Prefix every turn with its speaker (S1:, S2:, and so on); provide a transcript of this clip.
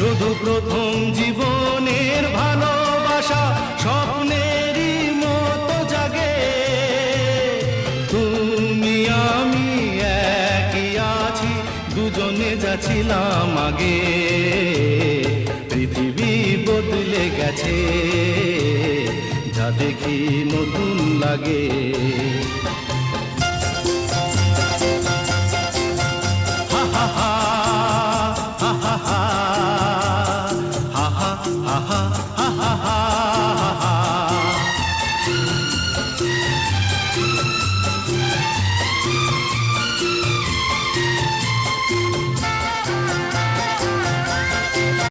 S1: শুধু প্রথম জীবনের ভালোবাসা স্বপ্নেরই মতো জাগে। তুমি আমি একই আছি, দুজনে যাচ্ছিলাম আগে। পৃথিবী বদলে গেছে, যা দেখি নতুন লাগে।